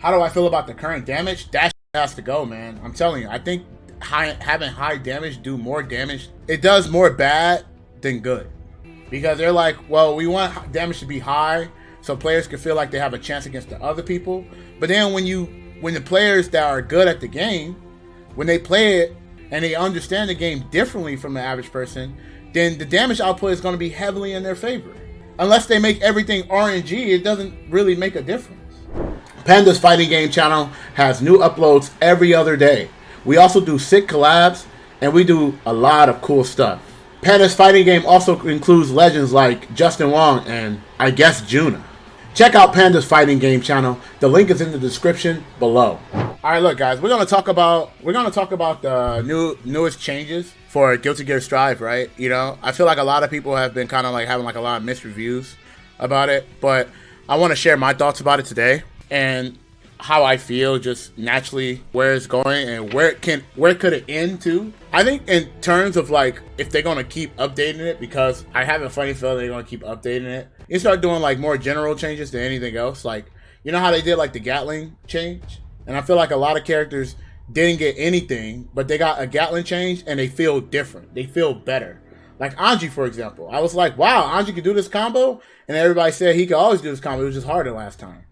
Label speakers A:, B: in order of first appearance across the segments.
A: How do I feel about the current damage? That has to go, man. I'm telling you. I think having high damage do more damage. It does more bad than good. Because they're like, well, we want damage to be high so players can feel like they have a chance against the other people. But then when the players that are good at the game, when they play it and they understand the game differently from the average person, then the damage output is going to be heavily in their favor. Unless they make everything RNG, it doesn't really make a difference. Panda's Fighting Game Channel has new uploads every other day. We also do sick collabs, and we do a lot of cool stuff. Panda's Fighting Game also includes legends like Justin Wong and, I guess, Jiyuna. Check out Panda's Fighting Game Channel. The link is in the description below. Alright, look guys, we're gonna talk about the newest changes for Guilty Gear Strive, right? You know, I feel like a lot of people have been kind of like having like a lot of mixed reviews about it, but I want to share my thoughts about it today and how I feel just naturally where it's going and where could it end to. I think in terms of like if they're gonna keep updating it, because I have a funny feeling they're gonna keep updating it. You start doing like more general changes than anything else. Like, you know how they did like the Gatling change? And I feel like a lot of characters didn't get anything, but they got a Gatling change and they feel different. They feel better. Like Anji, for example. I was like, wow, Anji could do this combo? And everybody said he could always do this combo. It was just harder last time.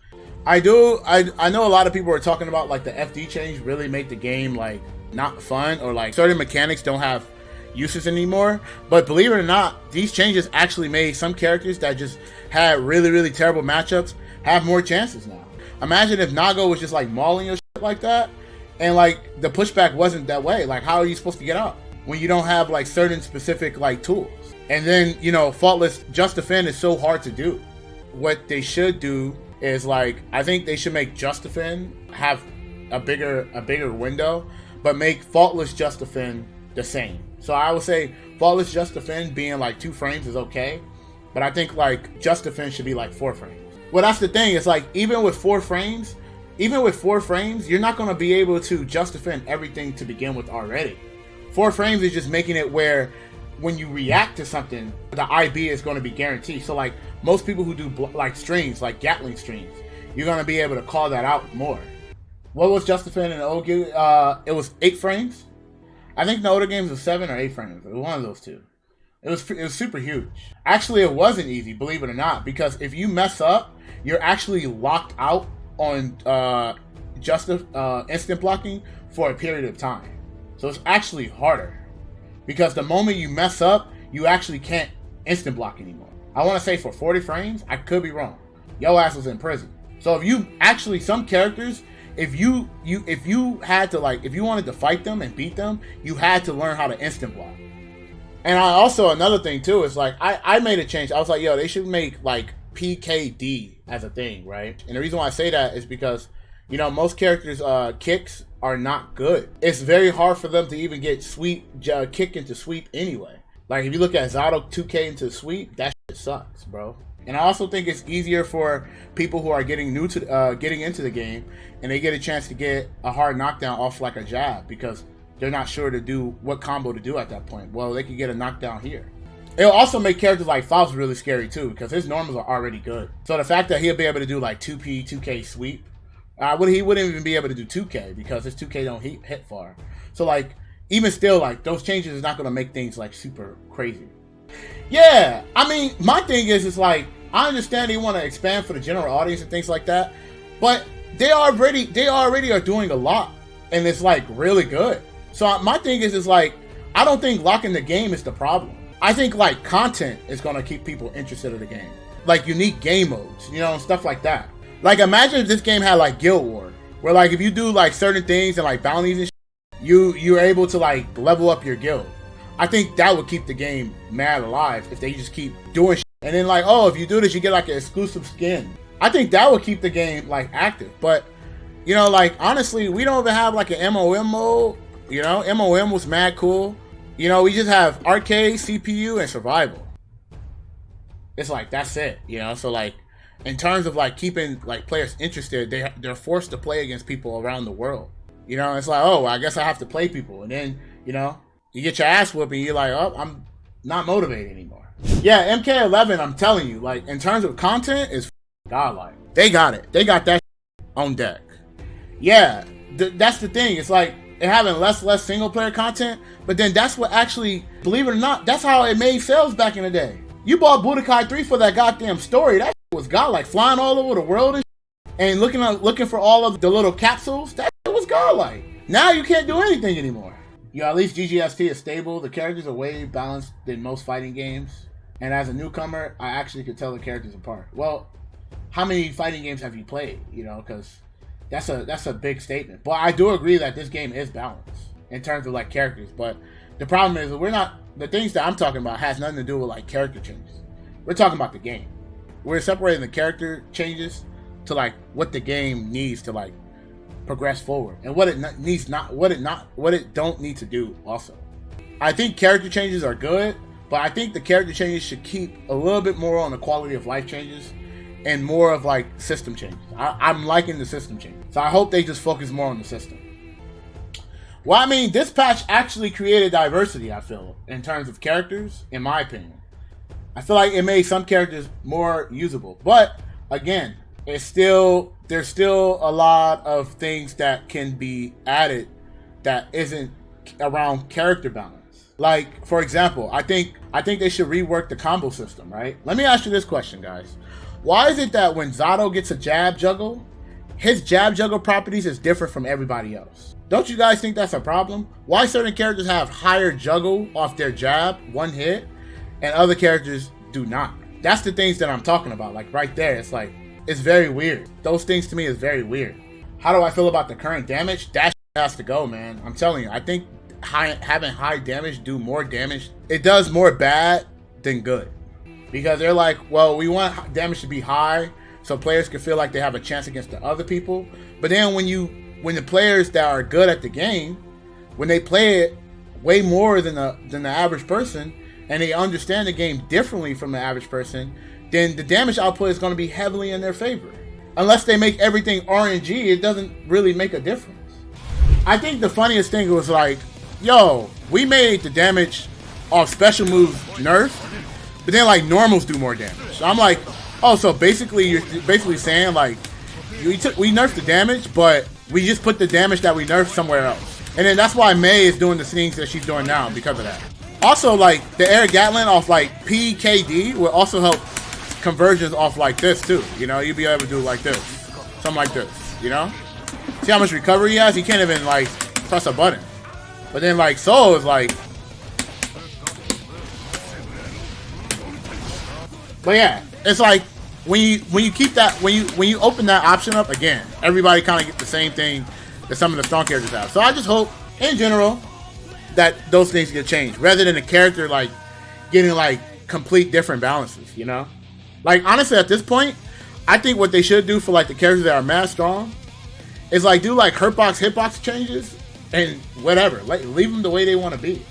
A: I know a lot of people are talking about like the FD change really make the game like not fun, or like certain mechanics don't have uses anymore. But believe it or not, these changes actually made some characters that just had really terrible matchups have more chances now. Imagine if Nago was just like mauling your shit like that, and like the pushback wasn't that way. Like, how are you supposed to get up when you don't have like certain specific like tools? And then, you know, faultless just defend is so hard to do. What they should do is like, I think they should make just defend have a bigger window, but make faultless just defend the same. So I would say faultless just defend being like 2 frames is okay, but I think like just defend should be like 4 frames. Well, that's the thing. It's like even with 4 frames, you're not going to be able to just defend everything to begin with already. 4 frames is just making it where when you react to something, the IB is going to be guaranteed. So like most people who do like streams, like Gatling streams, you're going to be able to call that out more. What was just defend in the old game? It was 8 frames. I think the older games was 7 or 8 frames. It was one of those two. It was super huge. Actually, it wasn't easy, believe it or not, because if you mess up, you're actually locked out on instant blocking for a period of time. So it's actually harder, because the moment you mess up, you actually can't instant block anymore. I want to say for 40 frames, I could be wrong. Yo ass was in prison. So if you actually, some characters, if you had to like, if you wanted to fight them and beat them, you had to learn how to instant block. And I also, another thing too, is like, I made a change. I was like, yo, they should make like PKD as a thing, right? And the reason why I say that is because, you know, most characters' kicks are not good. It's very hard for them to even get sweep, kick into sweep anyway. Like if you look at Zato 2K into sweep, that shit sucks, bro. And I also think it's easier for people who are getting new to getting into the game, and they get a chance to get a hard knockdown off like a jab, because they're not sure to do what combo to do at that point. Well, they could get a knockdown here. It'll also make characters like Faust really scary too, because his normals are already good. So the fact that he'll be able to do like 2P, 2K sweep, he wouldn't even be able to do 2K because his 2K don't hit far. So like, even still, like those changes is not going to make things like super crazy. Yeah, I mean, my thing is like, I understand they want to expand for the general audience and things like that, but they already are doing a lot, and it's like really good. So my thing is like, I don't think locking the game is the problem. I think like content is going to keep people interested in the game. Like unique game modes, you know, and stuff like that. Like imagine if this game had like Guild War, where like if you do like certain things and like bounties and shit, you're able to like level up your guild. I think that would keep the game mad alive if they just keep doing shit. And then like, oh, if you do this, you get like an exclusive skin. I think that would keep the game like active. But, you know, like honestly, we don't even have like an MOM mode. You know, MOM was mad cool. You know, we just have arcade, CPU, and survival. It's like, that's it, you know? So like, in terms of like keeping like players interested, they're forced to play against people around the world. You know, it's like, oh, I guess I have to play people. And then, you know, you get your ass whooped and you're like, oh, I'm not motivated anymore. Yeah, MK11, I'm telling you, like, in terms of content, is godlike. They got it. They got that on deck. Yeah, that's the thing. It's like they're having less single player content, but then that's what actually, believe it or not, that's how it made sales back in the day. You bought Budokai 3 for that goddamn story. That was godlike, flying all over the world and looking for all of the little capsules. That was godlike. Now you can't do anything anymore. At least GGST is stable. The characters are way balanced than most fighting games. And as a newcomer, I actually could tell the characters apart. Well, how many fighting games have you played? You know, because that's a big statement. But I do agree that this game is balanced in terms of like characters. But the problem is the things that I'm talking about has nothing to do with like character changes. We're talking about the game. We're separating the character changes to like what the game needs to like progress forward and what it don't need to do also. I think character changes are good, but I think the character changes should keep a little bit more on the quality of life changes and more of like system changes. I'm liking the system changes. So I hope they just focus more on the system. Well, I mean, this patch actually created diversity, I feel, in terms of characters, in my opinion. I feel like it made some characters more usable. But again, there's still a lot of things that can be added that isn't around character balance. Like, for example, I think they should rework the combo system, right? Let me ask you this question, guys. Why is it that when Zato gets a jab juggle, his jab juggle properties is different from everybody else? Don't you guys think that's a problem? Why certain characters have higher juggle off their jab, one hit, and other characters do not? That's the things that I'm talking about. Like right there, it's like, it's very weird. Those things to me is very weird. How do I feel about the current damage? That has to go, man. I'm telling you, I think having high damage do more damage. It does more bad than good. Because they're like, well, we want damage to be high so players can feel like they have a chance against the other people. But then when the players that are good at the game, when they play it way more than the average person, and they understand the game differently from the average person, then the damage output is going to be heavily in their favor. Unless they make everything RNG, it doesn't really make a difference. I think the funniest thing was like, yo, we made the damage off special moves nerf, but then like normals do more damage. So I'm like, oh, so basically you're basically saying like, we nerfed the damage, but we just put the damage that we nerfed somewhere else. And then that's why May is doing the things that she's doing now because of that. Also, like, the air Gatling off, like, PKD will also help conversions off like this, too. You know, you'll be able to do like this. Something like this, you know? See how much recovery he has? He can't even, like, press a button. But then, like, Soul is, like... But, yeah, it's like, when you keep that... When you open that option up, again, everybody kind of gets the same thing that some of the strong characters have. So I just hope, in general, that those things get changed rather than a character like getting like complete different balances, you know? Like honestly at this point, I think what they should do for like the characters that are mad strong is like do like hitbox changes and whatever. Like leave them the way they want to be.